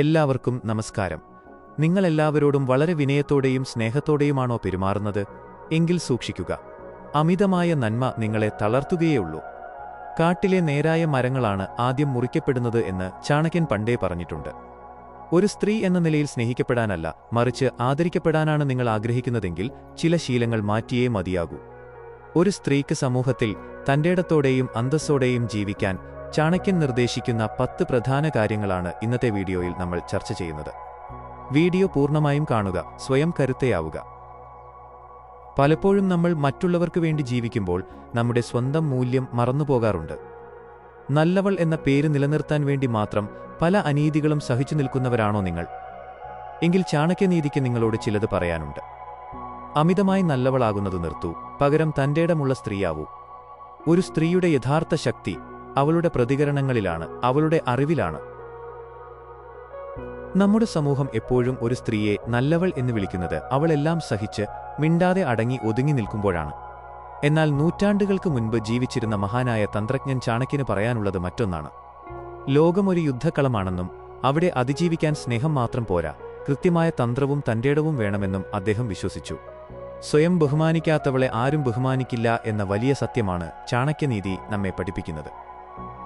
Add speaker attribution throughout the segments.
Speaker 1: എല്ലാവർക്കും നമസ്കാരം. നിങ്ങളെല്ലാവരോടും വളരെ വിനയത്തോടെയും സ്നേഹത്തോടെയുമാണോ പെരുമാറുന്നത്? എങ്കിൽ സൂക്ഷിക്കുക. അമിതമായ നന്മ നിങ്ങളെ തളർത്തുകയേയുള്ളൂ. കാട്ടിലെ നേരായ മരങ്ങളാണ് ആദ്യം മുറിക്കപ്പെടുന്നത് എന്ന് ചാണക്യൻ പണ്ടേ പറഞ്ഞിട്ടുണ്ട്. ഒരു സ്ത്രീ എന്ന നിലയിൽ സ്നേഹിക്കപ്പെടാനല്ല, മറിച്ച് ആദരിക്കപ്പെടാനാണ് നിങ്ങൾ ആഗ്രഹിക്കുന്നതെങ്കിൽ ചില ശീലങ്ങൾ മാറ്റിയേ മതിയാകൂ. ഒരു സ്ത്രീക്ക് സമൂഹത്തിൽ തന്റേടത്തോടെയും അന്തസ്സോടെയും ജീവിക്കാൻ ചാണക്യൻ നിർദ്ദേശിക്കുന്ന 10 പ്രധാന കാര്യങ്ങളാണ് ഇന്നത്തെ വീഡിയോയിൽ നമ്മൾ ചർച്ച ചെയ്യുന്നത്. വീഡിയോ പൂർണ്ണമായും കാണുക, സ്വയം കരുത്തയാവുക. പലപ്പോഴും നമ്മൾ മറ്റുള്ളവർക്ക് വേണ്ടി ജീവിക്കുമ്പോൾ നമ്മുടെ സ്വന്തം മൂല്യം മറന്നുപോകാറുണ്ട്. നല്ലവൾ എന്ന പേര് നിലനിർത്താൻ വേണ്ടി മാത്രം പല അനീതികളും സഹിച്ചു നിൽക്കുന്നവരാണോ നിങ്ങൾ? എങ്കിൽ ചാണക്യനീതിക്ക് നിങ്ങളോട് ചിലത് പറയാനുണ്ട്. അമിതമായി നല്ലവളാകുന്നത് നിർത്തൂ, പകരം തന്റേടമുള്ള സ്ത്രീയാവൂ. ഒരു സ്ത്രീയുടെ യഥാർത്ഥ ശക്തി അവളുടെ പ്രതികരണങ്ങളിലാണ്, അവളുടെ അറിവിലാണ്. നമ്മുടെ സമൂഹം എപ്പോഴും ഒരു സ്ത്രീയെ നല്ലവൾ എന്ന് വിളിക്കുന്നത് അവളെല്ലാം സഹിച്ച് മിണ്ടാതെ അടങ്ങി ഒതുങ്ങി നിൽക്കുമ്പോഴാണ്. എന്നാൽ നൂറ്റാണ്ടുകൾക്ക് മുൻപ് ജീവിച്ചിരുന്ന മഹാനായ തന്ത്രജ്ഞൻ ചാണക്യന് പറയാനുള്ളത് മറ്റൊന്നാണ്. ലോകം ഒരു യുദ്ധക്കളമാണെന്നും അവിടെ അതിജീവിക്കാൻ സ്നേഹം മാത്രം പോരാ, കൃത്യമായ തന്ത്രവും തന്റേടവും വേണമെന്നും അദ്ദേഹം വിശ്വസിച്ചു. സ്വയം ബഹുമാനിക്കാത്തവളെ ആരും ബഹുമാനിക്കില്ല എന്ന വലിയ സത്യമാണ് ചാണക്യനീതി നമ്മെ പഠിപ്പിക്കുന്നത്.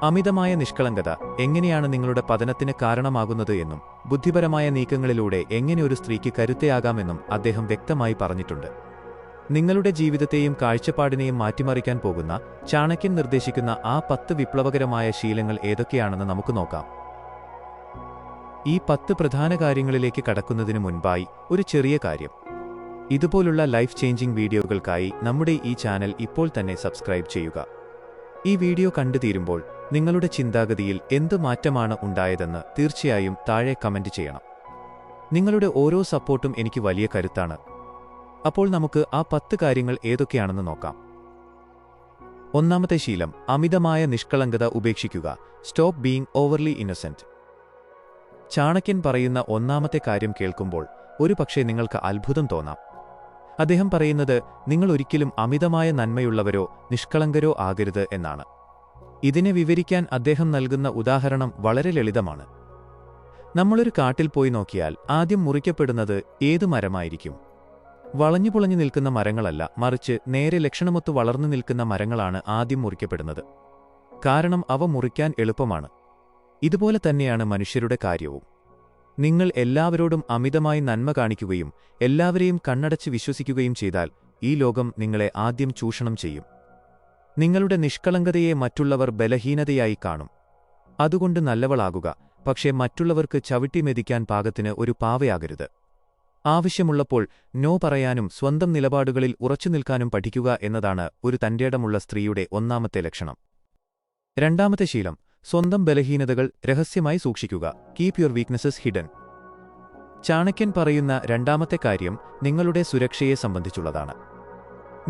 Speaker 1: അമിതമായ നിഷ്കളങ്കത എങ്ങനെയാണ് നിങ്ങളുടെ പതനത്തിന് കാരണമാകുന്നത് എന്നും ബുദ്ധിപരമായ നീക്കങ്ങളിലൂടെ എങ്ങനെ ഒരു സ്ത്രീക്ക് കരുത്തയാകാമെന്നും അദ്ദേഹം വ്യക്തമായി പറഞ്ഞിട്ടുണ്ട്. നിങ്ങളുടെ ജീവിതത്തെയും കാഴ്ചപ്പാടിനെയും മാറ്റിമറിക്കാൻ പോകുന്ന ചാണക്യൻ നിർദ്ദേശിക്കുന്ന ആ 10 വിപ്ലവകരമായ ശീലങ്ങൾ ഏതൊക്കെയാണെന്ന് നമുക്ക് നോക്കാം. ഈ 10 പ്രധാന കാര്യങ്ങളിലേക്ക് കടക്കുന്നതിന് മുൻപായി ഒരു ചെറിയ കാര്യം. ഇതുപോലുള്ള ലൈഫ് ചേഞ്ചിങ് വീഡിയോകൾക്കായി നമ്മുടെ ഈ ചാനൽ ഇപ്പോൾ തന്നെ സബ്സ്ക്രൈബ് ചെയ്യുക. ഈ വീഡിയോ കണ്ടു തീരുമ്പോൾ നിങ്ങളുടെ ചിന്താഗതിയിൽ എന്ത് മാറ്റമാണ് ഉണ്ടായതെന്ന് തീർച്ചയായും താഴെ കമന്റ് ചെയ്യണം. നിങ്ങളുടെ ഓരോ സപ്പോർട്ടും എനിക്ക് വലിയ കരുത്താണ്. അപ്പോൾ നമുക്ക് ആ 10 കാര്യങ്ങൾ ഏതൊക്കെയാണെന്ന് നോക്കാം. ഒന്നാമത്തെ ശീലം, അമിതമായ നിഷ്കളങ്കത ഉപേക്ഷിക്കുക. Stop being overly innocent. Chanakya പറയുന്ന ഒന്നാമത്തെ കാര്യം കേൾക്കുമ്പോൾ ഒരുപക്ഷേ നിങ്ങൾക്ക് അത്ഭുതം തോന്നാം. അദ്ദേഹം പറയുന്നത് നിങ്ങൾ ഒരിക്കലും അമിതമായ നന്മയുള്ളവരോ നിഷ്കളങ്കരോ ആകരുത് എന്നാണ്. ഇതിനെ വിവരിക്കാൻ അദ്ദേഹം നൽകുന്ന ഉദാഹരണം വളരെ ലളിതമാണ്. നമ്മളൊരു കാട്ടിൽ പോയി നോക്കിയാൽ ആദ്യം മുറിക്കപ്പെടുന്നത് ഏതു മരമായിരിക്കും? വളഞ്ഞുപുളഞ്ഞു നിൽക്കുന്ന മരങ്ങളല്ല, മറിച്ച് നേരെ ലക്ഷണമൊത്ത് വളർന്നു നിൽക്കുന്ന മരങ്ങളാണ് ആദ്യം മുറിക്കപ്പെടുന്നത്. കാരണം അവ മുറിക്കാൻ എളുപ്പമാണ്. ഇതുപോലെ തന്നെയാണ് മനുഷ്യരുടെ കാര്യവും. നിങ്ങൾ എല്ലാവരോടും അമിതമായി നന്മ കാണിക്കുകയും എല്ലാവരെയും കണ്ണടച്ച് വിശ്വസിക്കുകയും ചെയ്താൽ ഈ ലോകം നിങ്ങളെ ആദ്യം ചൂഷണം ചെയ്യും. നിങ്ങളുടെ നിഷ്കളങ്കതയെ മറ്റുള്ളവർ ബലഹീനതയായി കാണും. അതുകൊണ്ട് നല്ലവളാകുക, പക്ഷേ മറ്റുള്ളവർക്ക് ചവിട്ടിമെതിക്കാൻ പാകത്തിന് ഒരു പാവയാകരുത്. ആവശ്യമുള്ളപ്പോൾ നോ പറയാനും സ്വന്തം നിലപാടുകളിൽ ഉറച്ചുനിൽക്കാനും പഠിക്കുക എന്നതാണ് ഒരു തന്റേടമുള്ള സ്ത്രീയുടെ ഒന്നാമത്തെ ലക്ഷണം. രണ്ടാമത്തെ ശീലം, സ്വന്തം ബലഹീനതകൾ രഹസ്യമായി സൂക്ഷിക്കുക. Keep your weaknesses hidden. Chanakya പറയുന്ന രണ്ടാമത്തെ കാര്യം നിങ്ങളുടെ സുരക്ഷയെ സംബന്ധിച്ചുള്ളതാണ്.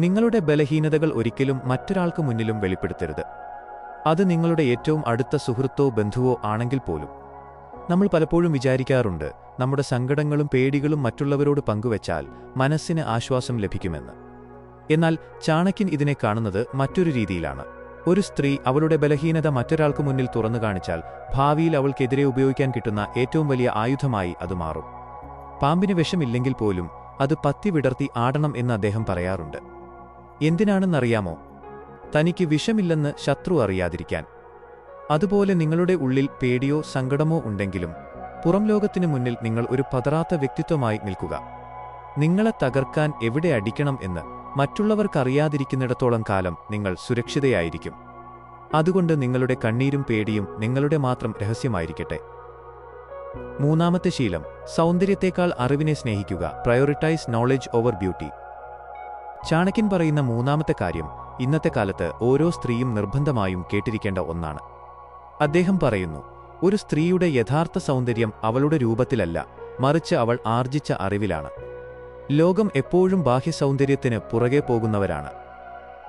Speaker 1: നിങ്ങളുടെ ബലഹീനതകൾ ഒരിക്കലും മറ്റൊരാൾക്ക് മുന്നിലും വെളിപ്പെടുത്തരുത്. അത് നിങ്ങളുടെ ഏറ്റവും അടുത്ത സുഹൃത്തോ ബന്ധുവോ ആണെങ്കിൽ പോലും. നമ്മൾ പലപ്പോഴും വിചാരിക്കാറുണ്ട് നമ്മുടെ സങ്കടങ്ങളും പേടികളും മറ്റുള്ളവരോട് പങ്കുവച്ചാൽ മനസ്സിന് ആശ്വാസം ലഭിക്കുമെന്ന്. എന്നാൽ ചാണക്യൻ ഇതിനെ കാണുന്നത് മറ്റൊരു രീതിയിലാണ്. ഒരു സ്ത്രീ അവളുടെ ബലഹീനത മറ്റൊരാൾക്ക് മുന്നിൽ തുറന്നു കാണിച്ചാൽ ഭാവിയിൽ അവൾക്കെതിരെ ഉപയോഗിക്കാൻ കിട്ടുന്ന ഏറ്റവും വലിയ ആയുധമായി അത് മാറും. പാമ്പിന് വിഷമില്ലെങ്കിൽ പോലും അത് പത്തി വിടർത്തി ആടണം എന്ന് അദ്ദേഹം പറയാറുണ്ട്. എന്തിനാണെന്നറിയാമോ? തനിക്ക് വിഷമില്ലെന്ന് ശത്രു അറിയാതിരിക്കാൻ. അതുപോലെ നിങ്ങളുടെ ഉള്ളിൽ പേടിയോ സങ്കടമോ ഉണ്ടെങ്കിലും പുറം ലോകത്തിനു മുന്നിൽ നിങ്ങൾ ഒരു പതറാത്ത വ്യക്തിത്വമായി നിൽക്കുക. നിങ്ങളെ തകർക്കാൻ എവിടെ അടിക്കണം എന്ന് മറ്റുള്ളവർക്കറിയാതിരിക്കുന്നിടത്തോളം കാലം നിങ്ങൾ സുരക്ഷിതയായിരിക്കും. അതുകൊണ്ട് നിങ്ങളുടെ കണ്ണീരും പേടിയും നിങ്ങളുടെ മാത്രം രഹസ്യമായിരിക്കട്ടെ. മൂന്നാമത്തെ ശീലം, സൗന്ദര്യത്തേക്കാൾ അറിവിനെ സ്നേഹിക്കുക. Prioritise knowledge over beauty. Chanakya പറയുന്ന മൂന്നാമത്തെ കാര്യം ഇന്നത്തെ കാലത്ത് ഓരോ സ്ത്രീയും നിർബന്ധമായും കേട്ടിരിക്കേണ്ട ഒന്നാണ്. അദ്ദേഹം പറയുന്നു, ഒരു സ്ത്രീയുടെ യഥാർത്ഥ സൗന്ദര്യം അവളുടെ രൂപത്തിലല്ല, മറിച്ച് അവൾ ആർജിച്ച അറിവിലാണ്. ലോകം എപ്പോഴും ബാഹ്യസൗന്ദര്യത്തിന് പുറകെ പോകുന്നവരാണ്.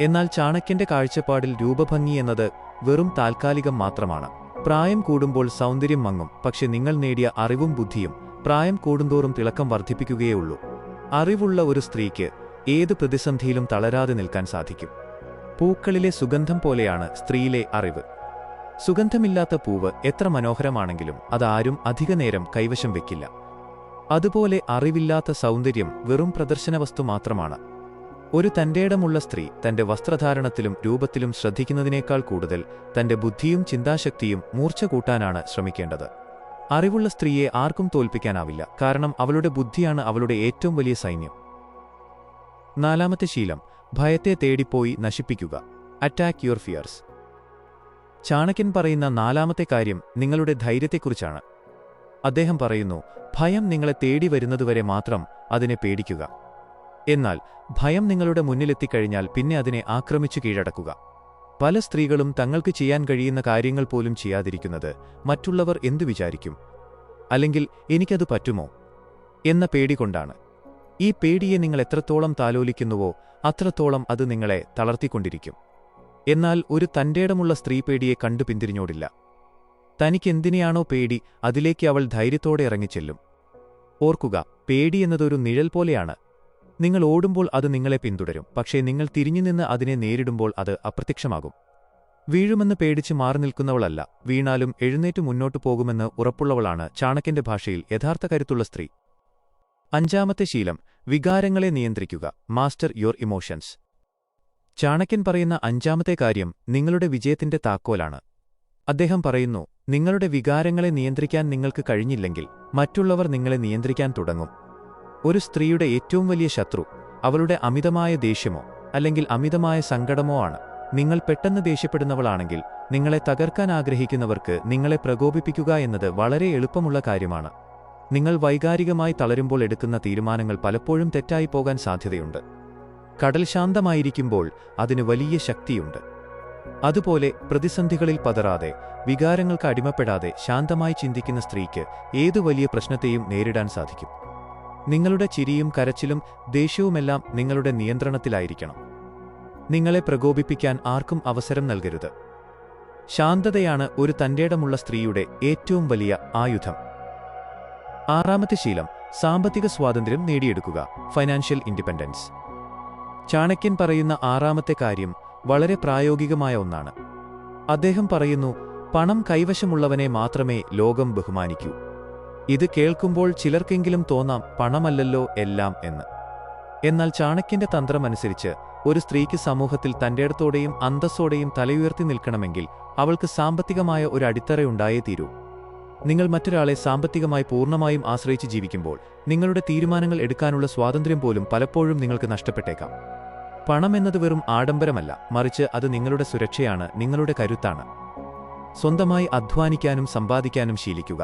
Speaker 1: എന്നാൽ ചാണക്യന്റെ കാഴ്ചപ്പാടിൽ രൂപഭംഗി എന്നത് വെറും താൽക്കാലികം മാത്രമാണ്. പ്രായം കൂടുമ്പോൾ സൗന്ദര്യം മങ്ങും, പക്ഷെ നിങ്ങൾ നേടിയ അറിവും ബുദ്ധിയും പ്രായം കൂടുന്തോറും തിളക്കം വർദ്ധിപ്പിക്കുകയുള്ളൂ. അറിവുള്ള ഒരു സ്ത്രീക്ക് ഏത് പ്രതിസന്ധിയിലും തളരാതെ നിൽക്കാൻ സാധിക്കും. പൂക്കളിലെ സുഗന്ധം പോലെയാണ് സ്ത്രീയിലെ അറിവ്. സുഗന്ധമില്ലാത്ത പൂവ് എത്ര മനോഹരമാണെങ്കിലും അതാരും അധികനേരം കൈവശം വെക്കില്ല. അതുപോലെ അറിവില്ലാത്ത സൗന്ദര്യം വെറും പ്രദർശനവസ്തു മാത്രമാണ്. ഒരു തന്റേടമുള്ള സ്ത്രീ തന്റെ വസ്ത്രധാരണത്തിലും രൂപത്തിലും ശ്രദ്ധിക്കുന്നതിനേക്കാൾ കൂടുതൽ തന്റെ ബുദ്ധിയും ചിന്താശക്തിയും മൂർച്ച കൂട്ടാനാണ് ശ്രമിക്കേണ്ടത്. അറിവുള്ള സ്ത്രീയെ ആർക്കും തോൽപ്പിക്കാനാവില്ല, കാരണം അവളുടെ ബുദ്ധിയാണ് അവളുടെ ഏറ്റവും വലിയ സൈന്യം. 4-ാമത്തെ ശീലം, ഭയത്തെ തേടിപ്പോയി നശിപ്പിക്കുക. Attack your ഫിയർസ്. ചാണക്യൻ പറയുന്ന 4-ാമത്തെ കാര്യം നിങ്ങളുടെ ധൈര്യത്തെക്കുറിച്ചാണ്. അദ്ദേഹം പറയുന്നു, ഭയം നിങ്ങളെ തേടി വരുന്നതുവരെ മാത്രം അതിനെ പേടിക്കുക. എന്നാൽ ഭയം നിങ്ങളുടെ മുന്നിലെത്തിക്കഴിഞ്ഞാൽ പിന്നെ അതിനെ ആക്രമിച്ചു കീഴടക്കുക. പല സ്ത്രീകളും തങ്ങൾക്ക് ചെയ്യാൻ കഴിയുന്ന കാര്യങ്ങൾ പോലും ചെയ്യാതിരിക്കുന്നത് മറ്റുള്ളവർ എന്തു വിചാരിക്കും, അല്ലെങ്കിൽ എനിക്കത് പറ്റുമോ എന്ന പേടി കൊണ്ടാണ്. ഈ പേടിയെ നിങ്ങൾ എത്രത്തോളം താലോലിക്കുന്നുവോ അത്രത്തോളം അത് നിങ്ങളെ തളർത്തിക്കൊണ്ടിരിക്കും. എന്നാൽ ഒരു തന്റേടമുള്ള സ്ത്രീ പേടിയെ കണ്ടു പിന്തിരിഞ്ഞോടില്ല. തനിക്കെന്തിനെയാണോ പേടി അതിലേക്ക് അവൾ ധൈര്യത്തോടെ ഇറങ്ങിച്ചെല്ലും. ഓർക്കുക, പേടി എന്നതൊരു നിഴൽ പോലെയാണ്. നിങ്ങൾ ഓടുമ്പോൾ അത് നിങ്ങളെ പിന്തുടരും, പക്ഷേ നിങ്ങൾ തിരിഞ്ഞുനിന്ന് അതിനെ നേരിടുമ്പോൾ അത് അപ്രത്യക്ഷമാകും. വീഴുമെന്ന് പേടിച്ച് മാറി നിൽക്കുന്നവളല്ല, വീണാലും എഴുന്നേറ്റ് മുന്നോട്ടു പോകുമെന്ന് ഉറപ്പുള്ളവളാണ് ചാണക്യന്റെ ഭാഷയിൽ യഥാർത്ഥ കരുത്തുള്ള സ്ത്രീ. 5-ാമത്തെ ശീലം, വികാരങ്ങളെ നിയന്ത്രിക്കുക. Master your emotions. ചാണക്യൻ പറയുന്ന 5-ാമത്തെ കാര്യം നിങ്ങളുടെ വിജയത്തിന്റെ താക്കോലാണ്. അദ്ദേഹം പറയുന്നു, നിങ്ങളുടെ വികാരങ്ങളെ നിയന്ത്രിക്കാൻ നിങ്ങൾക്ക് കഴിഞ്ഞില്ലെങ്കിൽ മറ്റുള്ളവർ നിങ്ങളെ നിയന്ത്രിക്കാൻ തുടങ്ങും. ഒരു സ്ത്രീയുടെ ഏറ്റവും വലിയ ശത്രു അവളുടെ അമിതമായ ദേഷ്യമോ അല്ലെങ്കിൽ അമിതമായ സങ്കടമോ ആണ്. നിങ്ങൾ പെട്ടെന്ന് ദേഷ്യപ്പെടുന്നവളാണെങ്കിൽ നിങ്ങളെ തകർക്കാൻ ആഗ്രഹിക്കുന്നവർക്ക് നിങ്ങളെ പ്രകോപിപ്പിക്കുക എന്നത് വളരെ എളുപ്പമുള്ള കാര്യമാണ്. നിങ്ങൾ വൈകാരികമായി തളരുമ്പോൾ എടുക്കുന്ന തീരുമാനങ്ങൾ പലപ്പോഴും തെറ്റായി പോകാൻ സാധ്യതയുണ്ട്. കടൽ ശാന്തമായിരിക്കുമ്പോൾ അതിന് വലിയ ശക്തിയുണ്ട്. അതുപോലെ പ്രതിസന്ധികളിൽ പതറാതെ, വികാരങ്ങൾക്ക് അടിമപ്പെടാതെ ശാന്തമായി ചിന്തിക്കുന്ന സ്ത്രീക്ക് ഏതു വലിയ പ്രശ്നത്തെയും നേരിടാൻ സാധിക്കും. നിങ്ങളുടെ ചിരിയും കരച്ചിലും ദേഷ്യവുമെല്ലാം നിങ്ങളുടെ നിയന്ത്രണത്തിലായിരിക്കണം. നിങ്ങളെ പ്രകോപിപ്പിക്കാൻ ആർക്കും അവസരം നൽകരുത്. ശാന്തതയാണ് ഒരു തന്റേടമുള്ള സ്ത്രീയുടെ ഏറ്റവും വലിയ ആയുധം. 6-ാമത്തെ ശീലം, സാമ്പത്തിക സ്വാതന്ത്ര്യം നേടിയെടുക്കുക. Financial independence. ചാണക്യൻ പറയുന്ന 6-ാമത്തെ കാര്യം വളരെ പ്രായോഗികമായ ഒന്നാണ്. അദ്ദേഹം പറയുന്നു, പണം കൈവശമുള്ളവനെ മാത്രമേ ലോകം ബഹുമാനിക്കൂ. ഇത് കേൾക്കുമ്പോൾ ചിലർക്കെങ്കിലും തോന്നാം, പണമല്ലല്ലോ എല്ലാം എന്ന്. എന്നാൽ ചാണക്യന്റെ തന്ത്രമനുസരിച്ച് ഒരു സ്ത്രീക്ക് സമൂഹത്തിൽ തന്റേടത്തോടെയും അന്തസ്സോടെയും തലയുയർത്തി നിൽക്കണമെങ്കിൽ അവൾക്ക് സാമ്പത്തികമായ ഒരു അടിത്തറയുണ്ടായേ തീരൂ. നിങ്ങൾ മറ്റൊരാളെ സാമ്പത്തികമായി പൂർണ്ണമായും ആശ്രയിച്ച് ജീവിക്കുമ്പോൾ നിങ്ങളുടെ തീരുമാനങ്ങൾ എടുക്കാനുള്ള സ്വാതന്ത്ര്യം പോലും പലപ്പോഴും നിങ്ങൾക്ക് നഷ്ടപ്പെട്ടേക്കാം. പണം എന്നത് വെറും ആഡംബരമല്ല, മറിച്ച് അത് നിങ്ങളുടെ സുരക്ഷയാണ്, നിങ്ങളുടെ കരുത്താണ്. സ്വന്തമായി അധ്വാനിക്കാനും സമ്പാദിക്കാനും ശീലിക്കുക.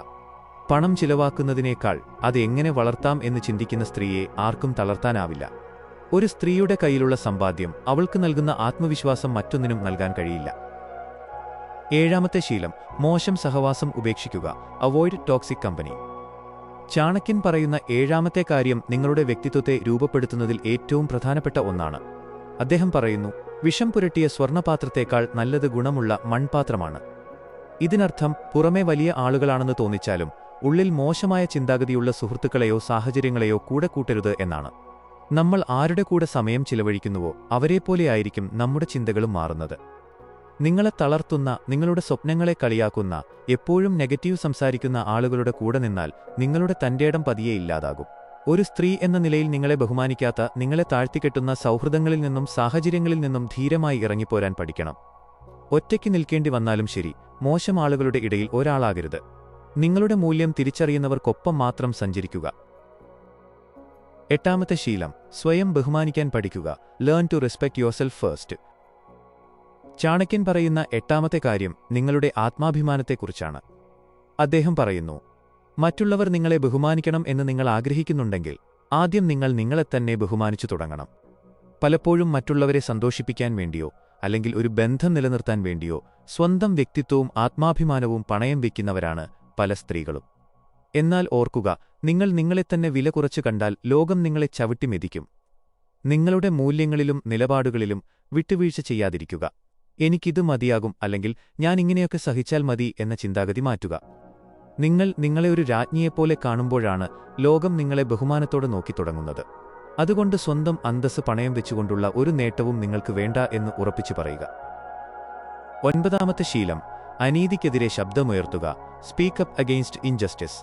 Speaker 1: പണം ചിലവാക്കുന്നതിനേക്കാൾ അത് എങ്ങനെ വളർത്താം എന്ന് ചിന്തിക്കുന്ന സ്ത്രീയെ ആർക്കും തളർത്താനാവില്ല. ഒരു സ്ത്രീയുടെ കയ്യിലുള്ള സമ്പാദ്യം അവൾക്ക് നൽകുന്ന ആത്മവിശ്വാസം മറ്റൊന്നിനും നൽകാൻ കഴിയില്ല. 7-ാമത്തെ ശീലം, മോശം സഹവാസം ഉപേക്ഷിക്കുക. Avoid toxic company. ചാണക്യൻ പറയുന്ന 7-ാമത്തെ കാര്യം നിങ്ങളുടെ വ്യക്തിത്വത്തെ രൂപപ്പെടുത്തുന്നതിൽ ഏറ്റവും പ്രധാനപ്പെട്ട ഒന്നാണ്. അദ്ദേഹം പറയുന്നു, വിഷം പുരട്ടിയ സ്വർണ്ണപാത്രത്തേക്കാൾ നല്ലത് ഗുണമുള്ള മൺപാത്രമാണ്. ഇതിനർത്ഥം പുറമേ വലിയ ആളുകളാണെന്ന് തോന്നിച്ചാലും ഉള്ളിൽ മോശമായ ചിന്താഗതിയുള്ള സുഹൃത്തുക്കളെയോ സാഹചര്യങ്ങളെയോ കൂടെ കൂട്ടരുത് എന്നാണ്. നമ്മൾ ആരുടെ കൂടെ സമയം ചിലവഴിക്കുന്നുവോ അവരെപ്പോലെയായിരിക്കും നമ്മുടെ ചിന്തകളും മാറുന്നത്. നിങ്ങളെ തളർത്തുന്ന, നിങ്ങളുടെ സ്വപ്നങ്ങളെ കളിയാക്കുന്ന, എപ്പോഴും നെഗറ്റീവ് സംസാരിക്കുന്ന ആളുകളുടെ കൂടെ നിന്നാൽ നിങ്ങളുടെ തന്റേടം പതിയെ ഇല്ലാതാകും. ഒരു സ്ത്രീ എന്ന നിലയിൽ നിങ്ങളെ ബഹുമാനിക്കാത്ത, നിങ്ങളെ താഴ്ത്തിക്കെട്ടുന്ന സൗഹൃദങ്ങളിൽ നിന്നും സാഹചര്യങ്ങളിൽ നിന്നും ധീരമായി ഇറങ്ങിപ്പോരാൻ പഠിക്കണം. ഒറ്റയ്ക്ക് നിൽക്കേണ്ടി വന്നാലും ശരി, മോശം ആളുകളുടെ ഇടയിൽ ഒരാളാകരുത്. നിങ്ങളുടെ മൂല്യം തിരിച്ചറിയുന്നവർക്കൊപ്പം മാത്രം സഞ്ചരിക്കുക. 8-ാമത്തെ ശീലം, സ്വയം ബഹുമാനിക്കാൻ പഠിക്കുക. Learn to respect yourself first. Chanakya പറയുന്ന 8-ാമത്തെ കാര്യം നിങ്ങളുടെ ആത്മാഭിമാനത്തെക്കുറിച്ചാണ്. അദ്ദേഹം പറയുന്നു, മറ്റുള്ളവർ നിങ്ങളെ ബഹുമാനിക്കണം എന്ന് നിങ്ങൾ ആഗ്രഹിക്കുന്നുണ്ടെങ്കിൽ ആദ്യം നിങ്ങൾ നിങ്ങളെത്തന്നെ ബഹുമാനിച്ചു തുടങ്ങണം. പലപ്പോഴും മറ്റുള്ളവരെ സന്തോഷിപ്പിക്കാൻ വേണ്ടിയോ അല്ലെങ്കിൽ ഒരു ബന്ധം നിലനിർത്താൻ വേണ്ടിയോ സ്വന്തം വ്യക്തിത്വവും ആത്മാഭിമാനവും പണയം വയ്ക്കുന്നവരാണ് പല സ്ത്രീകളും. എന്നാൽ ഓർക്കുക, നിങ്ങൾ നിങ്ങളെത്തന്നെ വില കുറച്ചു കണ്ടാൽ ലോകം നിങ്ങളെ ചവിട്ടി മെതിക്കും. നിങ്ങളുടെ മൂല്യങ്ങളിലും നിലപാടുകളിലും വിട്ടുവീഴ്ച ചെയ്യാതിരിക്കുക. എനിക്കിത് മതിയാകും, അല്ലെങ്കിൽ ഞാൻ ഇങ്ങനെയൊക്കെ സഹിച്ചാൽ മതി എന്ന ചിന്താഗതി മാറ്റുക. നിങ്ങൾ നിങ്ങളെ ഒരു രാജ്ഞിയെപ്പോലെ കാണുമ്പോഴാണ് ലോകം നിങ്ങളെ ബഹുമാനത്തോടെ നോക്കിത്തുടങ്ങുന്നത്. അതുകൊണ്ട് സ്വന്തം അന്തസ്സ് പണയം വെച്ചുകൊണ്ടുള്ള ഒരു നേട്ടവും നിങ്ങൾക്ക് വേണ്ട എന്ന് ഉറപ്പിച്ചു പറയുക. 9-ാമത്തെ ശീലം, അനീതിക്കെതിരെ ശബ്ദമുയർത്തുക. Speak up against injustice.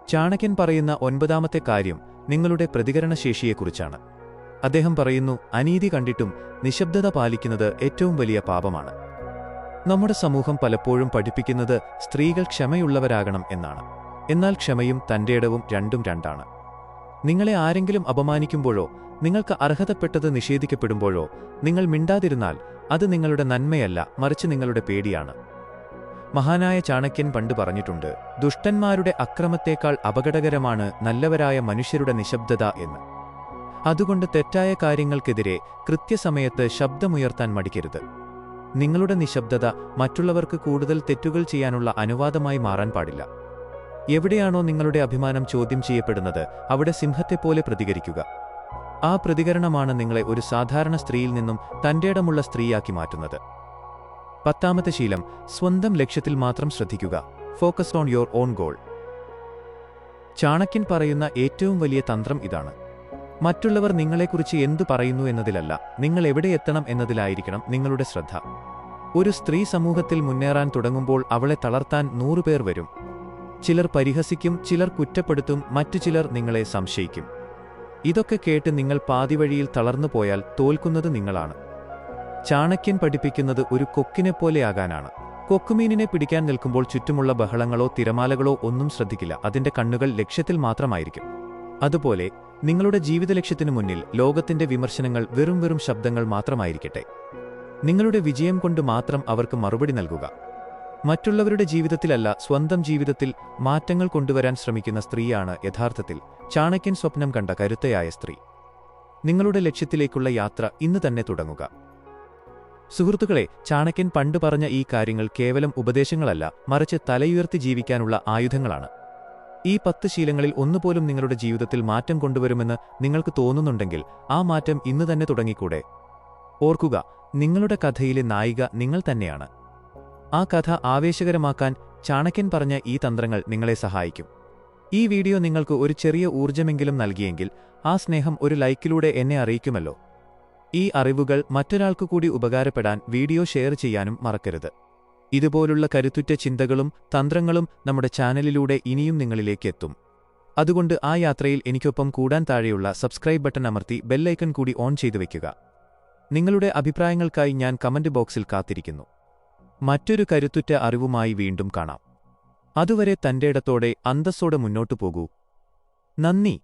Speaker 1: ചാണക്യൻ പറയുന്ന 9ാമത്തെ കാര്യം നിങ്ങളുടെ പ്രതികരണശേഷിയെക്കുറിച്ചാണ്. അദ്ദേഹം പറയുന്നു, അനീതി കണ്ടിട്ടും നിശബ്ദത പാലിക്കുന്നത് ഏറ്റവും വലിയ പാപമാണ്. നമ്മുടെ സമൂഹം പലപ്പോഴും പഠിപ്പിക്കുന്നത് സ്ത്രീകൾ ക്ഷമയുള്ളവരാകണം എന്നാണ്. എന്നാൽ ക്ഷമയും തന്റേടവും രണ്ടും രണ്ടാണ്. നിങ്ങളെ ആരെങ്കിലും അപമാനിക്കുമ്പോഴോ നിങ്ങൾക്ക് അർഹതപ്പെട്ടത് നിഷേധിക്കപ്പെടുമ്പോഴോ നിങ്ങൾ മിണ്ടാതിരുന്നാൽ അത് നിങ്ങളുടെ നന്മയല്ല, മറിച്ച് നിങ്ങളുടെ പേടിയാണ്. മഹാനായ ചാണക്യൻ പണ്ട് പറഞ്ഞിട്ടുണ്ട്, ദുഷ്ടന്മാരുടെ അക്രമത്തേക്കാൾ അപകടകരമാണ് നല്ലവരായ മനുഷ്യരുടെ നിശബ്ദത എന്ന്. അതുകൊണ്ട് തെറ്റായ കാര്യങ്ങൾക്കെതിരെ കൃത്യസമയത്ത് ശബ്ദമുയർത്താൻ മടിക്കരുത്. നിങ്ങളുടെ നിശബ്ദത മറ്റുള്ളവർക്ക് കൂടുതൽ തെറ്റുകൾ ചെയ്യാനുള്ള അനുവാദമായി മാറാൻ പാടില്ല. എവിടെയാണോ നിങ്ങളുടെ അഭിമാനം ചോദ്യം ചെയ്യപ്പെടുന്നത് അവിടെ സിംഹത്തെപ്പോലെ പ്രതികരിക്കുക. ആ പ്രതികരണമാണ് നിങ്ങളെ ഒരു സാധാരണ സ്ത്രീയിൽ നിന്നും തന്റേടമുള്ള സ്ത്രീയാക്കി മാറ്റുന്നത്. 10ാമത്തെ ശീലം, സ്വന്തം ലക്ഷ്യത്തിൽ മാത്രം ശ്രദ്ധിക്കുക. Focus on your own goal. Chanakya പറയുന്ന ഏറ്റവും വലിയ തന്ത്രം ഇതാണ്. മറ്റുള്ളവർ നിങ്ങളെക്കുറിച്ച് എന്തു പറയുന്നു എന്നതിലല്ല, നിങ്ങൾ എവിടെ എത്തണം എന്നതിലായിരിക്കണം നിങ്ങളുടെ ശ്രദ്ധ. ഒരു സ്ത്രീ സമൂഹത്തിൽ മുന്നേറാൻ തുടങ്ങുമ്പോൾ അവളെ തളർത്താൻ 100 പേർ വരും. ചിലർ പരിഹസിക്കും, ചിലർ കുറ്റപ്പെടുത്തും, മറ്റു ചിലർ നിങ്ങളെ സംശയിക്കും. ഇതൊക്കെ കേട്ട് നിങ്ങൾ പാതിവഴിയിൽ തളർന്നുപോയാൽ തോൽക്കുന്നത് നിങ്ങളാണ്. ചാണക്യൻ പഠിപ്പിക്കുന്നത് ഒരു കൊക്കിനെപ്പോലെയാകാനാണ്. കൊക്കുമീനിനെ പിടിക്കാൻ നിൽക്കുമ്പോൾ ചുറ്റുമുള്ള ബഹളങ്ങളോ തിരമാലകളോ ഒന്നും ശ്രദ്ധിക്കില്ല. അതിന്റെ കണ്ണുകൾ ലക്ഷ്യത്തിൽ മാത്രമായിരിക്കും. അതുപോലെ നിങ്ങളുടെ ജീവിത ലക്ഷ്യത്തിനു മുന്നിൽ ലോകത്തിന്റെ വിമർശനങ്ങൾ വെറും ശബ്ദങ്ങൾ മാത്രമായിരിക്കട്ടെ. നിങ്ങളുടെ വിജയം കൊണ്ട് മാത്രം അവർക്ക് മറുപടി നൽകുക. മറ്റുള്ളവരുടെ ജീവിതത്തിലല്ല, സ്വന്തം ജീവിതത്തിൽ മാറ്റങ്ങൾ കൊണ്ടുവരാൻ ശ്രമിക്കുന്ന സ്ത്രീയാണ് യഥാർത്ഥത്തിൽ ചാണക്യൻ സ്വപ്നം കണ്ട കരുത്തയായ സ്ത്രീ. നിങ്ങളുടെ ലക്ഷ്യത്തിലേക്കുള്ള യാത്ര ഇന്ന് തന്നെ തുടങ്ങുക. സുഹൃത്തുക്കളെ, ചാണക്യൻ പണ്ട് പറഞ്ഞ ഈ കാര്യങ്ങൾ കേവലം ഉപദേശങ്ങളല്ല, മറിച്ച് തലയുയർത്തി ജീവിക്കാനുള്ള ആയുധങ്ങളാണ്. ഈ 10 ശീലങ്ങളിൽ ഒന്നുപോലും നിങ്ങളുടെ ജീവിതത്തിൽ മാറ്റം കൊണ്ടുവരുമെന്ന് നിങ്ങൾക്ക് തോന്നുന്നുണ്ടെങ്കിൽ ആ മാറ്റം ഇന്ന് തന്നെ തുടങ്ങിക്കൂടെ? ഓർക്കുക, നിങ്ങളുടെ കഥയിലെ നായിക നിങ്ങൾ തന്നെയാണ്. ആ കഥ ആവേശകരമാക്കാൻ ചാണക്യൻ പറഞ്ഞ ഈ തന്ത്രങ്ങൾ നിങ്ങളെ സഹായിക്കും. ഈ വീഡിയോ നിങ്ങൾക്ക് ഒരു ചെറിയ ഊർജ്ജമെങ്കിലും നൽകിയെങ്കിൽ ആ സ്നേഹം ഒരു ലൈക്കിലൂടെ എന്നെ അറിയിക്കുമല്ലോ. ഈ അറിവുകൾ മറ്റൊരാൾക്കു കൂടി ഉപകാരപ്പെടാൻ വീഡിയോ ഷെയർ ചെയ്യാനും മറക്കരുത്. ഇതുപോലുള്ള കരുത്തുറ്റ ചിന്തകളും തന്ത്രങ്ങളും നമ്മുടെ ചാനലിലൂടെ ഇനിയും നിങ്ങളിലേക്ക് എത്തും. അതുകൊണ്ട് ആ യാത്രയിൽ എനിക്കൊപ്പം കൂടാൻ താഴെയുള്ള സബ്സ്ക്രൈബ് ബട്ടൺ അമർത്തി ബെല്ലൈക്കൺ കൂടി ഓൺ ചെയ്തു വയ്ക്കുക. നിങ്ങളുടെ അഭിപ്രായങ്ങൾക്കായി ഞാൻ കമന്റ് ബോക്സിൽ കാത്തിരിക്കുന്നു. മറ്റൊരു കരുത്തുറ്റ അറിവുമായി വീണ്ടും കാണാം. അതുവരെ തന്റേടത്തോടെ അന്തസ്സോടെ മുന്നോട്ടു പോകൂ. നന്ദി.